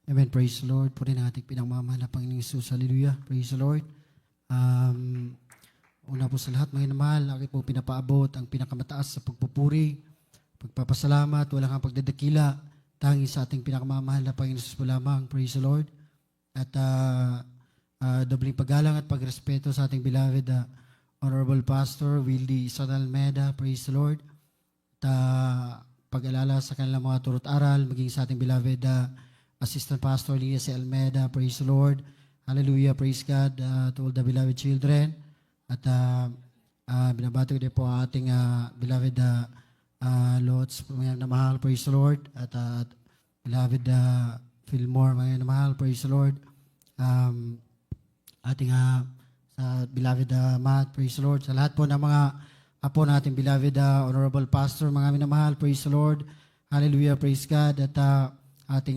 Amen. Praise the Lord. Puri ng ating pinagmamahal na Panginoong Isus. Hallelujah. Praise the Lord. Una po sa lahat, mga inamahal, aking po pinapaabot ang pinakamataas sa pagpupuri, pagpapasalamat, walang ang pagdadakila, tangi sa ating pinakamamahal na Panginoong Isus po lamang. Praise the Lord. At dobling paggalang at pagrespeto sa ating beloved Honorable Pastor Wildy Isanal Meda. Praise the Lord. At pag-alala sa kanilang mga turot aral, maging sa ating beloved Assistant Pastor Lina C. Almeda. Praise the Lord. Hallelujah. Praise God to all the beloved children. At binabati ko din po ang ating beloved Lots, mga na mahal. Praise the Lord. At beloved Fillmore, mga na mahal. Praise the Lord. Ating sa beloved Matt. Praise the Lord. Sa lahat po ng mga apo natin beloved Honorable Pastor, mga minamahal. Praise the Lord. Hallelujah. Praise God. At ating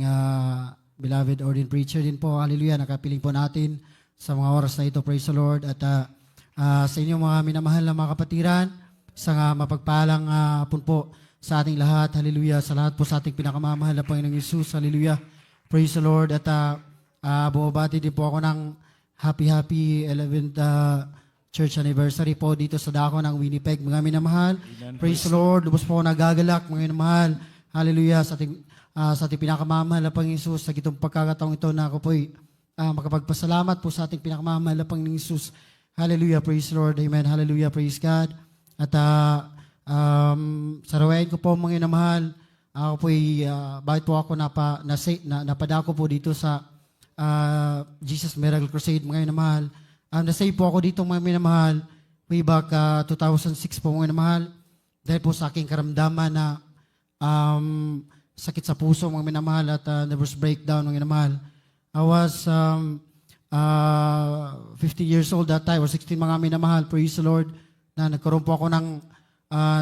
beloved ordained preacher din po. Hallelujah. Nakapiling po natin sa mga oras na ito. Praise the Lord. At sa inyong mga minamahal na mga kapatiran, isang mapagpalang hapon po sa ating lahat. Hallelujah. Sa lahat po sa ating pinakamamahal na Panginoong Isus. Hallelujah. Praise the Lord. At bumabati din po ako ng happy 11th church anniversary po dito sa dako ng Winnipeg. Mga minamahal. Amen. Praise the Lord. Lubos po ako nagagalak. Mga minamahal. Hallelujah. Sa ating pinakamamahal na Panginoong Isus, sa itong pagkakataong ito na ako po'y makapagpasalamat po sa ating pinakamamahal na Panginoong Isus. Hallelujah, praise Lord, amen, hallelujah, praise God. At sarawain ko po mga inamahal, ako po'y, bakit po ako napadako po dito sa Jesus Miracle Crusade, mga inamahal. Nasave po ako dito mga inamahal, way back 2006 po mga inamahal, dahil po sa aking karamdaman na sakit sa puso, mga minamahal, at nervous breakdown, mga minamahal. I was 50 years old that time, or 16 mga minamahal, praise the Lord, na nagkaroon po ako ng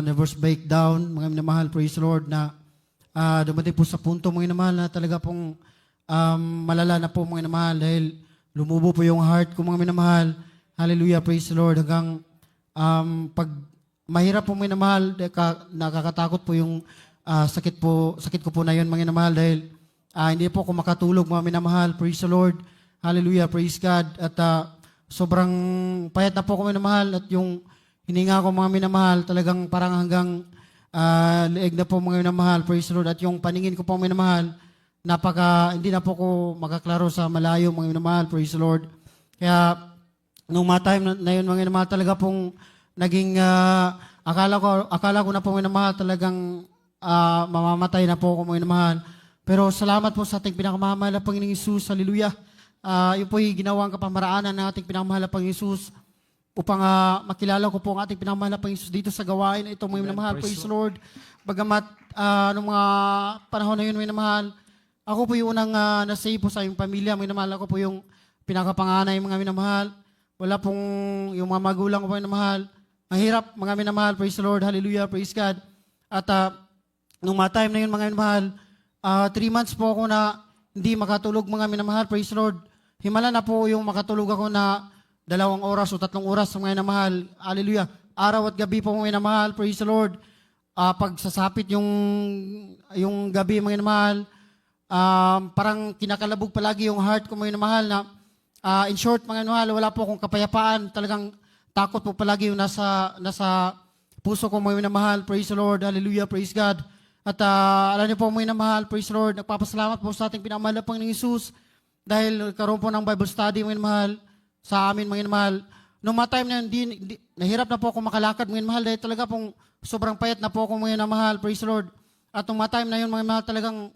nervous breakdown, mga minamahal, praise the Lord, na dumating po sa punto, mga minamahal, na talaga pong malala na po, mga minamahal, dahil lumubo po yung heart ko, mga minamahal. Hallelujah, praise the Lord, hanggang pag mahirap po, mga minamahal, nakakatakot po yung sakit ko po na yun, mga minamahal, dahil hindi po ako makatulog, mga minamahal. Praise the Lord. Hallelujah. Praise God. At sobrang payat na po ako, minamahal. At yung hininga ko, mga minamahal, talagang parang hanggang leeg na po, mga minamahal. Praise the Lord. At yung paningin ko po, minamahal, hindi na po ako makaklaro sa malayo, mga minamahal. Praise the Lord. Kaya, nung mga time na yun, mga minamahal, talaga pong naging, akala ko na po, minamahal, talagang mamamatay na po ako, mga minamahal. Pero salamat po sa ating pinakamamahal na Panginoong Isus. Hallelujah. Yun po yung ginawang kapamaraanan ng ating pinakamamahal na Panginoong Isus upang makilala ko po ang ating pinakamamahal na Panginoong Isus dito sa gawain. Ito mga minamahal. Praise the Lord. Bagamat noong mga panahon na yun, minamahal, ako po yung unang nasave po sa aming pamilya. Minamahal, ako po yung pinakapanganay, mga minamahal. Wala pong yung mga magulang ko, minamahal. Mahirap, mga minamahal. Praise the Lord. Hallelujah. Praise God. At nung mga time na yun, mga minamahal, 3 months po ako na hindi makatulog, mga minamahal. Praise the Lord. Himala na po yung makatulog ako na 2 oras o 3 oras, mga minamahal. Hallelujah. Araw at gabi po, mga minamahal. Praise the Lord. Pag sasapit yung gabi, mga minamahal, parang kinakalabog palagi yung heart ko, mga minamahal, na in short, mga minamahal, wala po akong kapayapaan. Talagang takot po palagi yung nasa puso ko, mga minamahal. Praise the Lord. Hallelujah. Praise God. At alam niyo po, mga minamahal, praise the Lord, nagpapasalamat po sa ating pinamahal na Panginoong Isus dahil karoon po ng Bible study, mga minamahal, sa amin, mga minamahal. Noong mga time na yun, nahirap na po ako makalakad, mga minamahal, dahil talaga pong sobrang payat na po ako, mga minamahal, praise the Lord. At noong mga time na yun, mga minamahal, talagang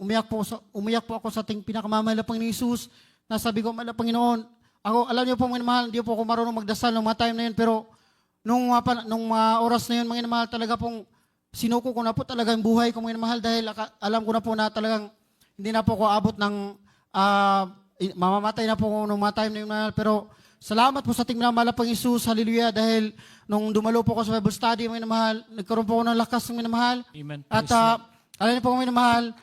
umiyak po ako sa ating pinakamamahal na Panginoong Isus, na sabi ko, mahal na Panginoon, alam niyo po, mga minamahal, hindi po ako marunong magdasal noong mga time na yun, pero nung mga oras na yun, mga minamahal, talaga pong sinuko ko na po talaga yung buhay ko, mga minamahal, dahil alam ko na po na talagang hindi na po ako abot ng mamamatay na po ako nung mga time na yun, minamahal. Pero salamat po sa ating minamahal na Panginoong Isus, hallelujah, dahil nung dumalo po ako sa Bible study, mga minamahal, nagkaroon po ako ng lakas, mga minamahal. Amen. At alam niyo po, mga minamahal,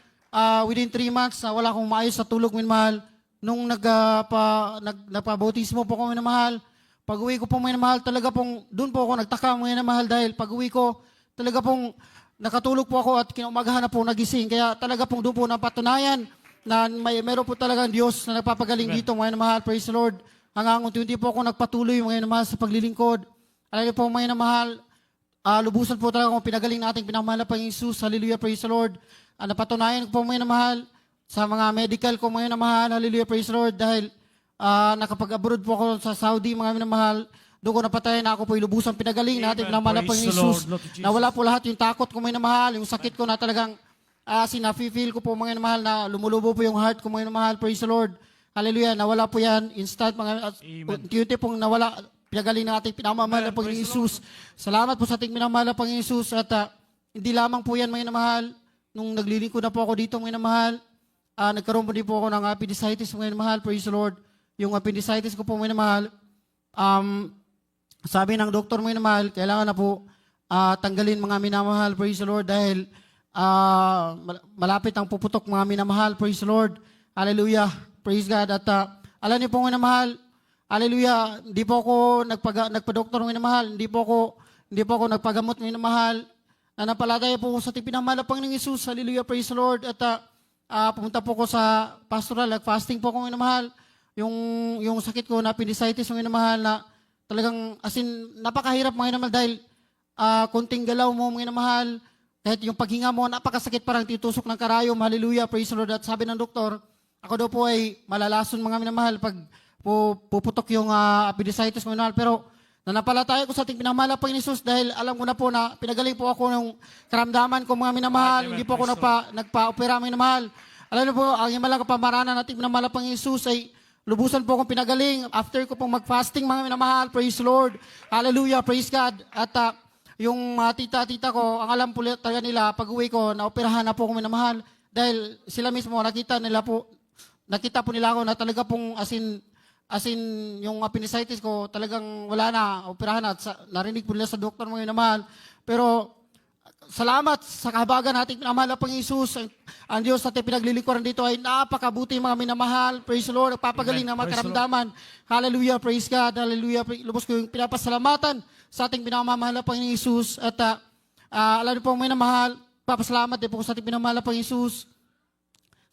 within 3 months, wala akong maayos sa tulog, mga minamahal. Nung nagpabautismo po ako, mga minamahal, pag-uwi ko po, mga minamahal, talaga pong doon po ako nagtaka, mga minamahal, dahil pag-uwi ko, talaga pong nakatulog po ako at kinaumagahan na po nagising. Kaya talaga pong doon po napatunayan na meron po talagang Diyos na nagpapagaling dito, mga minamahal. Praise the Lord. Hanggang unti-unti po ako nagpatuloy, mga minamahal, sa paglilingkod. Alam niyo po, mga minamahal, lubusan po talaga kung pinagaling nating pinamahal na Panginoong Jesus. Hallelujah, praise the Lord. Napatunayan ko po, mga minamahal, sa mga medical ko, mga minamahal. Hallelujah, praise the Lord. Dahil nakapag-abroad po ako sa Saudi, mga minamahal. Doon ko napatayan na ako po lubusan pinagaling natin pinamahal na Panginoong Jesus. Nawala po lahat yung takot ko, mga minamahal, yung sakit ko na talagang sinafi-feel ko po, mga minamahal, na lumulubo po yung heart ko, mga minamahal. Praise the Lord. Hallelujah. Nawala po yan. Instant, mga unti-unti pong nawala. Pinagaling natin pinamahal na Panginoong Jesus. Salamat po sa ating pinamahal na Panginoong Jesus. At hindi lamang po yan, mga minamahal. Nung naglilingkod na po ako dito, mga minamahal, nagkaroon po din po ako ng appendicitis, mga minamahal. Praise the Lord. Yung appendicitis ko po, mga minamahal, sabi ng doktor, mga minamahal, kailangan na po tanggalin, mga minamahal. Praise the Lord. Dahil malapit ang puputok, mga minamahal. Praise the Lord. Hallelujah. Praise God. At alam niyo po, mga minamahal, hallelujah, hindi po ako nagpa-doktor, mga minamahal. Hindi po ako nagpagamot, mga minamahal. Napalataya po sa ating pinamahal na Panginoong Jesus. Hallelujah. Praise the Lord. At pumunta po ko sa pastoral. Fasting po ako, mga minamahal. Yung sakit ko na appendicitis, mga minamahal, na talagang, as in, napakahirap, mga minamahal, dahil konting galaw mo, mga minamahal, kahit yung paghinga mo, napakasakit, parang titusok ng karayom. Hallelujah, praise the Lord. At sabi ng doktor, ako daw po ay malalason, mga minamahal, pag puputok yung appendicitis, mga minamahal. Pero nanampalataya ko sa ating pinamahal na Panginoon Jesus, dahil alam ko na po na pinagaling po ako ng karamdaman ko, mga minamahal. Hindi po ako nagpa-opera, mga minamahal. Alam niyo po, ang imalang kapamaranan natin pinamahal na Panginoon Jesus ay lubusan po akong pinagaling. After ko pong mag-fasting, mga minamahal, praise the Lord. Hallelujah, praise God. At yung tita ko, ang alam po talaga nila, pag uwi ko, naoperahan na po akong minamahal. Dahil sila mismo, nakita po nila ako na talaga pong as in yung appendicitis ko, talagang wala na, operahan na. At narinig po nila sa doktor, mga minamahal. Pero salamat sa kahabagan nating pinamahal na Panginoong Jesus. Ang Diyos natin pinaglilingkuran dito ay napakabuti, mga minamahal. Praise the Lord. Nagpapagaling ng mga karamdaman. Hallelujah. Praise God. Hallelujah. Lubos ko yung pinapasalamatan sa ating pinamahal na Panginoong Jesus. At alam niyo po, mga minamahal, papasalamat din po sa ating pinamahal na Panginoong Jesus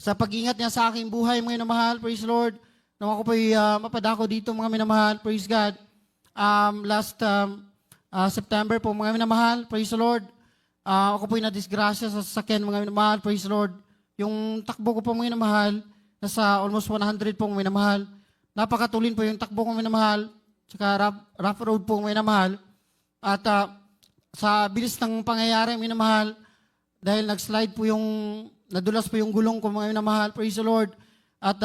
sa pag-ingat niya sa aking buhay, mga minamahal. Praise the Lord. Nung ako po'y mapadako dito, mga minamahal. Praise God. Last September po, mga minamahal. Praise the Lord. Ako po'y nadisgrasya sa sasakyan, mga minamahal. Praise the Lord. Yung takbo ko po, mga minamahal, nasa almost 100 po, mga minamahal. Napakatulin po yung takbo ko, mga minamahal. Tsaka rough road po, mga minamahal. At sa bilis ng pangyayari, mga minamahal, dahil nag-slide po nadulas po yung gulong ko, mga minamahal. Praise the Lord. At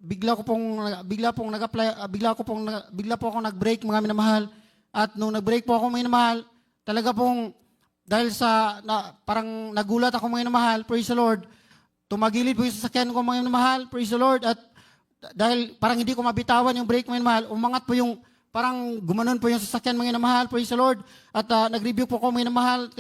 bigla po ako nag-break, mga minamahal. At nung nag-break po ako, mga minamahal, talaga pong dahil parang nagulat ako, mga minamahal, praise the Lord. Tumagilid po yung sasakyan ko, mga minamahal, praise the Lord. At dahil parang hindi ko mabitawan yung brake, mga minamahal, umangat po parang gumanon po yung sasakyan, mga minamahal, praise the Lord. At nag-review po ako, mga minamahal,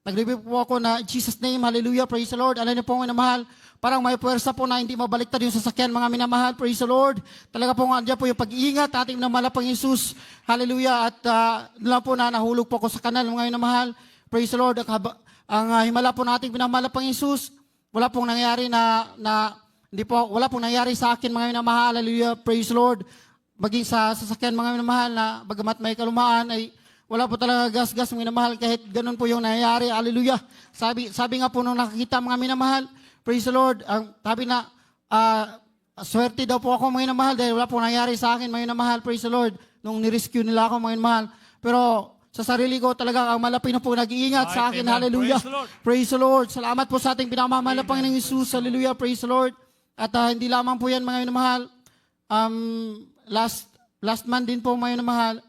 nag-review po ako na in Jesus name, hallelujah, praise the Lord. Alam niyo po, mga minamahal, parang may puwersa po na hindi mabaliktad yung sasakyan, mga minamahal, praise the Lord. Talaga po andyan po yung pag-iingat, ating minamahal pang Jesus, hallelujah. At doon po na nahulog po ako sa kanal, mga minamahal, praise the Lord. Ang himala po nating pinamahal pang Jesus, wala pong nangyari wala pong nangyari sa akin, mga minamahal, hallelujah, praise the Lord. Maging sa sasakyan, mga minamahal, na bagamat may kalumaan, ay wala po talaga gas-gas, mga minamahal, kahit ganun po yung nangyari, hallelujah. Sabi nga po nung nakakita, mga minamahal, praise the Lord, sabi na, swerte daw po ako, mga minamahal, dahil wala po nangyari sa akin, mga minamahal, praise the Lord, nung nirescue nila ako, mga minamahal. Pero sa sarili ko talaga, ang malapit na po nag-iingat sa akin, hallelujah. Praise the Lord. Salamat po sa ating pinamamahal na Panginoong Jesus, hallelujah, praise the Lord. At hindi lamang po yan, mga minamahal, last month din po, mga minamahal,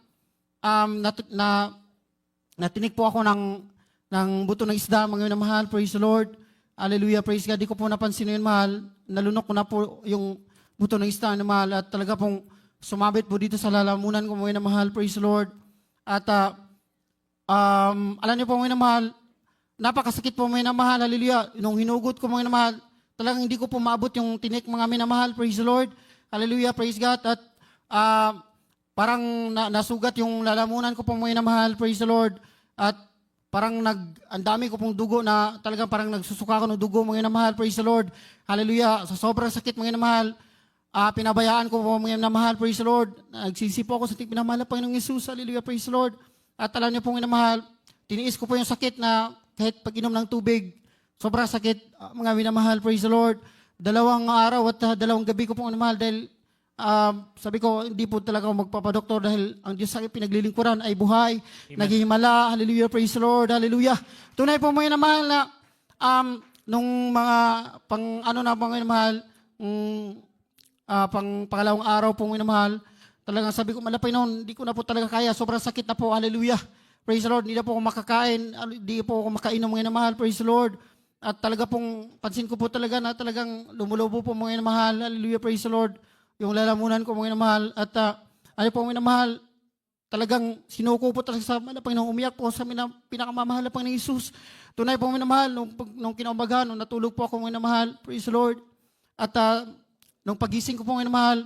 natinik po ako ng buto ng isda, mga minamahal, praise the Lord. Hallelujah, praise God. Di ko po napansin yun, mahal. Nalunok ko na po yung buto ng isda, mahal. At talaga pong sumabit po dito sa lalamunan ko, mga minamahal, praise the Lord. At alam niyo po, mga minamahal, napakasakit po, mga minamahal, hallelujah. Nung hinugot ko, mga minamahal, talagang hindi ko po maabot yung tinik, mga minamahal, praise the Lord. Hallelujah, praise God. At parang nasugat yung lalamunan ko po, mga minamahal, praise the Lord. At parang ang dami ko pong dugo na talagang parang nagsusuka ko ng dugo, mga minamahal. Praise the Lord. Hallelujah. Sa sobrang sakit, mga minamahal, pinabayaan ko po, mga minamahal. Praise the Lord. Nagsisi po ako sa ating pinamahal na Panginoong Yesus. Hallelujah. Praise the Lord. At alam niyo po, mga minamahal, tiniis ko po yung sakit na kahit pag-inom ng tubig, sobrang sakit, mga minamahal. Praise the Lord. 2 araw at 2 gabi ko po, mga minamahal, dahil sabi ko, hindi po talaga ako magpapadoktor dahil ang Diyos sa akin pinaglilingkuran ay buhay, naghihimala, hallelujah, praise the Lord, hallelujah. Tunay po mga mahal na nung mga mga mahal, pang pangalawang araw po mga mahal, talagang sabi ko, malapay noon, hindi ko na po talaga kaya, sobrang sakit na po, hallelujah, praise the Lord, hindi na po ako makakain, hindi po ako makainom mga mahal, praise the Lord. At talaga pong, pansin ko po talaga na talagang lumulobo po mga mahal, hallelujah, praise the Lord. Yung lalamunan ko, mga minamahal, at ano po, mga minamahal, talagang sinuko po talaga sa Panginoon, umiyak po sa pinakamamahal na Panginoon Isus. Tunay po, mga minamahal, nung kinaumagahan, nung natulog po ako, mga minamahal, praise the Lord. At nung pagising ko po, mga minamahal,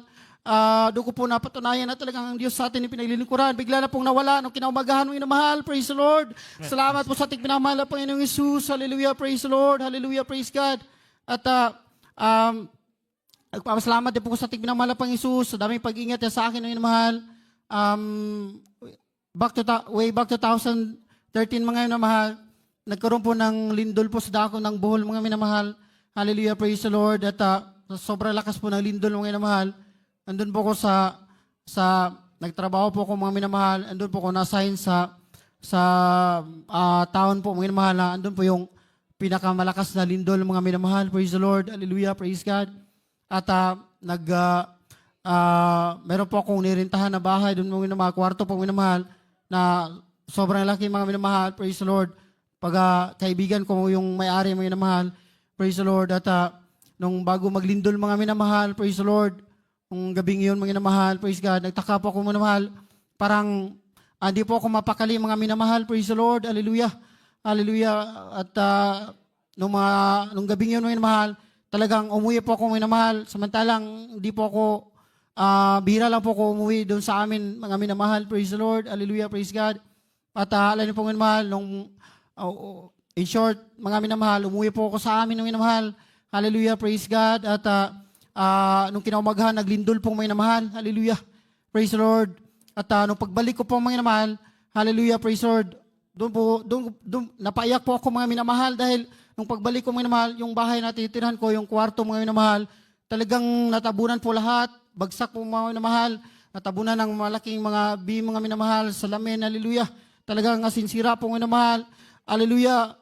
doon ko po napatunayan na talagang ang Diyos sa atin yung pinaglilingkuran. Bigla na pong nawala nung kinaumagahan, mga minamahal, praise the Lord. Salamat po sa ating pinamahal na Panginoong Isus. Hallelujah, praise the Lord. Hallelujah, praise God. At nagpapasalamat din po ko sa ating pinamahal na Panginoong Isus, sa daming pag-ingat niya sa akin ng minamahal. Way back 2013 mga minamahal, nagkaroon po ng lindol po sa dako ng Bohol mga minamahal. Hallelujah, praise the Lord. At sobrang lakas po ng lindol mga minamahal. Andun po ko sa nagtrabaho po ko mga minamahal. Andun po ko na-assign sa town po mga minamahal. Andun po yung pinakamalakas na lindol mga minamahal. Praise the Lord. Hallelujah, praise God. At meron po akong nirintahan na bahay doon mga minamahal, kwarto po minamahal na sobrang laki mga minamahal, praise the Lord. Pag kaibigan ko yung may-ari mga minamahal, praise the Lord. At nung bago maglindol mga minamahal, praise the Lord, nung gabing yun mga minamahal, praise God, nagtaka po ako minamahal, parang hindi po ako mapakali mga minamahal, praise the Lord, hallelujah, hallelujah. At nung gabing yun mga minamahal, talagang umuwi po ako minamahal, samantalang hindi po ako, bihira lang po ako umuwi doon sa amin, mga minamahal, praise the Lord, hallelujah, praise God. At alam niyo po minamahal, in short, mga minamahal, umuwi po ako sa amin ng minamahal, hallelujah, praise God. At nung kinaumagahan, naglindol po mga minamahal, hallelujah, praise the Lord. At nung pagbalik ko po mga minamahal, hallelujah, praise the Lord, doon napaiyak po ako mga minamahal dahil nung pagbalik ko mga minamahal, yung bahay na titirahan ko, yung kwarto mga minamahal, talagang natabunan po lahat, bagsak po mga minamahal, natabunan ng malaking mga mga minamahal, salamin, hallelujah. Talagang sinsira po mga minamahal, hallelujah.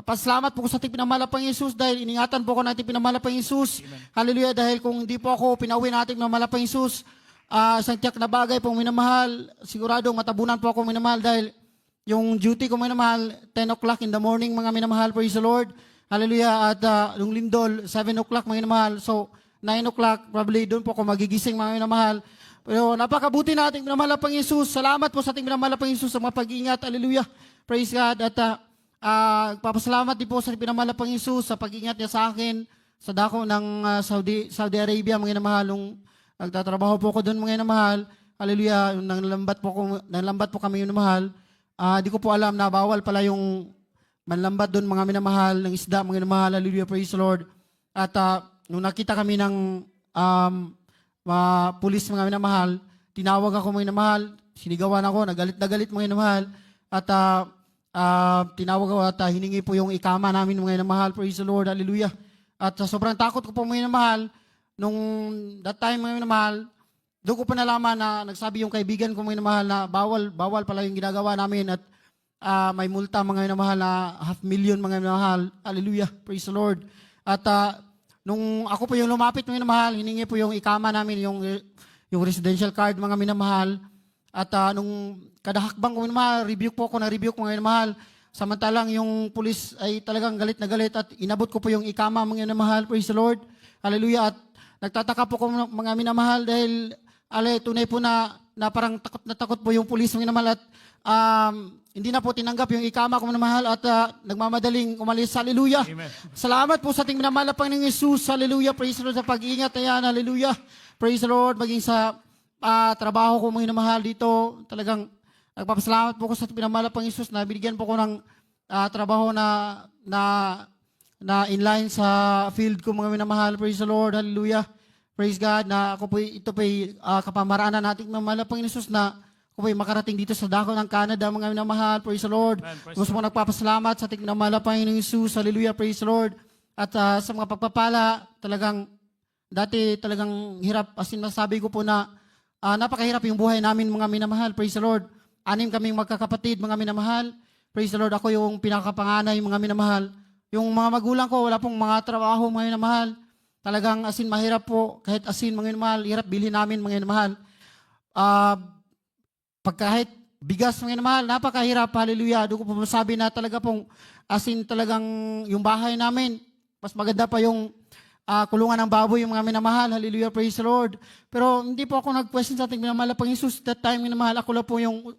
Pasalamat po ko sa ating pinamahal na Panginoong Yesus dahil iningatan po ko natin pinamahal na Panginoong Yesus, hallelujah. Dahil kung hindi po ako pinauwi natin pinamahal na Panginoong Yesus, isang tiyak na bagay po minamahal, siguradong matabunan po ako minamahal dahil yung duty ko mga minamahal, 10 o'clock in the morning mga minamahal, praise the Lord. Hallelujah. At yung lindol, 7 o'clock mga minamahal. So, 9 o'clock, probably doon po ako magigising mga minamahal. Pero napakabuti na ating minamahal na Panginoong Yesus. Salamat po sa ating minamahal na Panginoong Yesus sa mga pag-iingat. Hallelujah. Praise God. At papasalamat din po sa pinamahal na Panginoong Yesus sa pag-iingat niya sa akin sa dako ng Saudi Arabia mga minamahal. Nung nagtatrabaho po ako doon mga minamahal. Hallelujah. Nanglambat po kami minamahal. Di ko po alam na bawal pala yung manlambat doon mga minamahal ng isda, mga minamahal, hallelujah, praise the Lord. At nung nakita kami ng pulis mga minamahal, tinawag ako mga minamahal, sinigawan ako, nagalit mga minamahal. At tinawag ako at hiningi po yung ikama namin mga minamahal, praise the Lord, hallelujah. At sobrang takot ko po mga minamahal, nung that time mga minamahal, doon ko pa nalaman na nagsabi yung kaibigan ko mga minamahal na bawal pala yung ginagawa namin at may multa mga minamahal na 500,000 mga minamahal. Hallelujah. Praise the Lord. At nung ako po yung lumapit mga minamahal, hiningi po yung ikama namin, yung residential card mga minamahal. At nung kada hakbang ko minamahal, rebuke mga minamahal. Samantalang yung pulis ay talagang galit na galit at inabot ko po yung ikama mga minamahal. Praise the Lord. Hallelujah. At nagtataka po ko mga minamahal dahil tunay po na parang takot po yung pulis mga minamahal at hindi na po tinanggap yung ikama ko minamahal at nagmamadaling umalis. Hallelujah. Amen. Salamat po sa ating minamahal na Panginoong Yesus. Hallelujah. Praise the Lord sa pag-iingat. Ayan. Hallelujah. Praise the Lord. Maging sa trabaho ko mga minamahal dito, talagang Nagpapasalamat po ko sa pinamahal na Panginoong Hesus na binigyan po ko ng trabaho na inline sa field ko, mga minamahal. Praise the Lord. Hallelujah. Praise God na ako po, ito po kapamaraanan nating minamahal na Panginoong Hesus na ako po makarating dito sa dako ng Canada, mga minamahal. Praise the Lord. Gusto mo nagpapasalamat sa ating minamahal na Panginoong Hesus. Hallelujah. Praise the Lord. At sa mga pagpapala, dati talagang hirap. As in, masabi ko po na napakahirap yung buhay namin, mga minamahal. Praise the Lord. 6 kaming magkakapatid, mga minamahal. Praise the Lord. Ako yung pinakapanganay, mga minamahal. Yung mga magulang ko, wala pong mga trabaho, mga minamahal. Talagang as in, mahirap po. Kahit as in, mga minamahal, hirap bilhin namin, mga minamahal. Kahit bigas, mga minamahal, napakahirap. Hallelujah. Doon ko po masabi na talaga pong as in, talagang yung bahay namin, mas maganda pa yung kulungan ng baboy, yung mga minamahal. Hallelujah, praise the Lord. Pero hindi po ako nag-question sa ating minamahal na Panginoon Hesus. That time, minamahal, ako lang po yung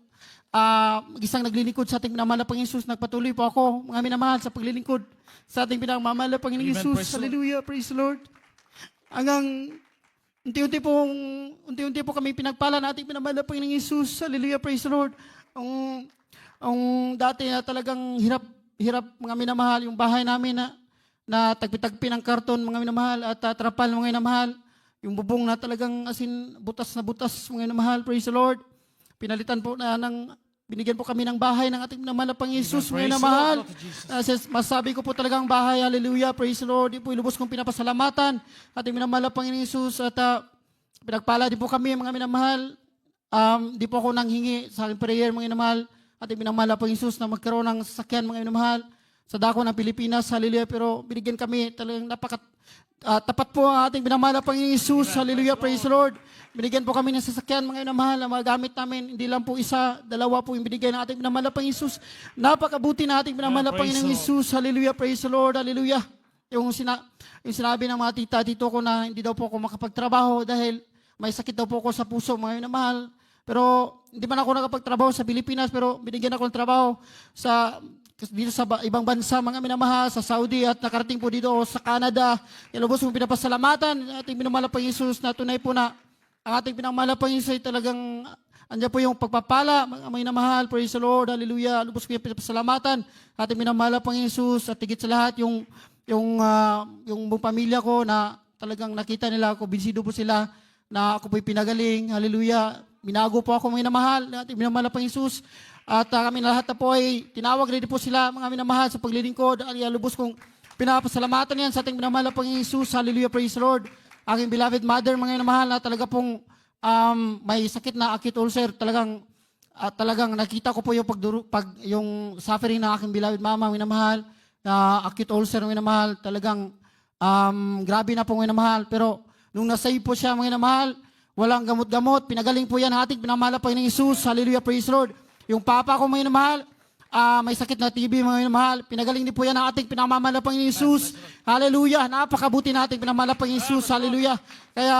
isang naglilingkod sa ating minamahal na Panginoon Hesus. Nagpatuloy po ako, mga minamahal, sa paglilingkod sa ating minamahal na Panginoon Hesus. Hallelujah, praise the Lord. Hanggang unti-unti po kami pinagpala na ating minamahal na Panginoon Hesus. Hallelujah, praise the Lord. Ang dati na talagang hirap mga minamahal, yung bahay namin na tagpi-tagpi ng karton, mga minamahal, at trapal, mga minamahal. Yung bubong na talagang asin, butas na butas, mga minamahal, praise the Lord. Pinalitan po binigyan po kami ng bahay ng ating minamahal na Panginoon Hesus, mga minamahal. Masabi ko po talagang bahay, hallelujah, praise the Lord. Di po ilubos kong pinapasalamatan ating minamahal na Panginoon Hesus, at pinagpala din po kami, mga minamahal. Di po ako nanghingi sa aking prayer, mga minamahal, ating minamahal na Panginoon Hesus, na magkaroon ng sasakyan, mga minamahal, sa dako ng Pilipinas, hallelujah, pero binigyan kami talagang tapat po ang ating minamahal na Panginoon Hesus, hallelujah, praise the Lord. Binigyan po kami ng sasakyan, mga minamahal, na magamit namin, hindi lang po isa, 2 po yung binigay ng ating minamahal na Panginoon Hesus. Napakabuti na ating minamahal na Panginoon Hesus, hallelujah, praise the Lord, hallelujah. Yung sinabi ng mga tito ko na hindi daw po ako makapagtrabaho dahil may sakit daw po ako sa puso, mga minamahal. Pero hindi man ako nakapagtrabaho sa Pilipinas, pero binigyan ako ng trabaho dito sa ibang bansa, mga minamahal, sa Saudi, at nakarating po dito sa Canada. Ilubos kong pinapasalamatan ating minamahal na Panginoon Hesus na tunay po na ang ating minamahal na Panginoon Hesus ay talagang andyan po yung pagpapala, mga minamahal, praise the Lord, hallelujah. Lubos ko yung pinapasalamatan ating minamahal na Panginoon Hesus, at higit sa lahat yung buong pamilya ko na talagang nakita nila ako, binsido po sila na ako po'y pinagaling, hallelujah. Minago po ako, mga minamahal, ating minamahal na Panginoon Hesus. At kami na lahat na po ay tinawag rin po sila, mga minamahal, sa paglilingkod. Lubos kong pinapasalamatan yan sa ating minamahal na Panginoon Hesus. Hallelujah, praise the Lord. Aking beloved mother, mga minamahal, na talaga pong may sakit na acute ulcer. Talagang nakita ko po yung yung suffering ng aking beloved mama, mga minamahal, na acute ulcer, mga minamahal. Talagang grabe na po, mga minamahal. Pero nung nasave po siya, mga minamahal, walang gamot-gamot. Pinagaling po yan ang ating minamahal na Panginoon Hesus. Hallelujah, praise the Lord. Yung papa ko, mga minamahal, may sakit na TB, mga minamahal. Pinagaling din po yan ang ating pinamamahal na Panginoon Hesus. Hallelujah. Napakabuti na ating pinamamahal na Panginoon Hesus. Hallelujah. Kaya,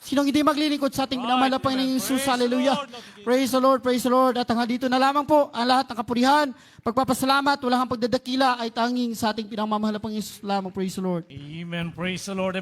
sinong hindi maglilingkod sa ating pinamamahal na Panginoon Hesus. Hallelujah. Praise the Lord, praise the Lord. At hanggang dito na lamang po ang lahat ng kapurihan, pagpapasalamat, wala kang pagdadakila ay tanging sa ating pinamamahal na Panginoon Hesus lamang. Praise the Lord. Amen. Praise the Lord.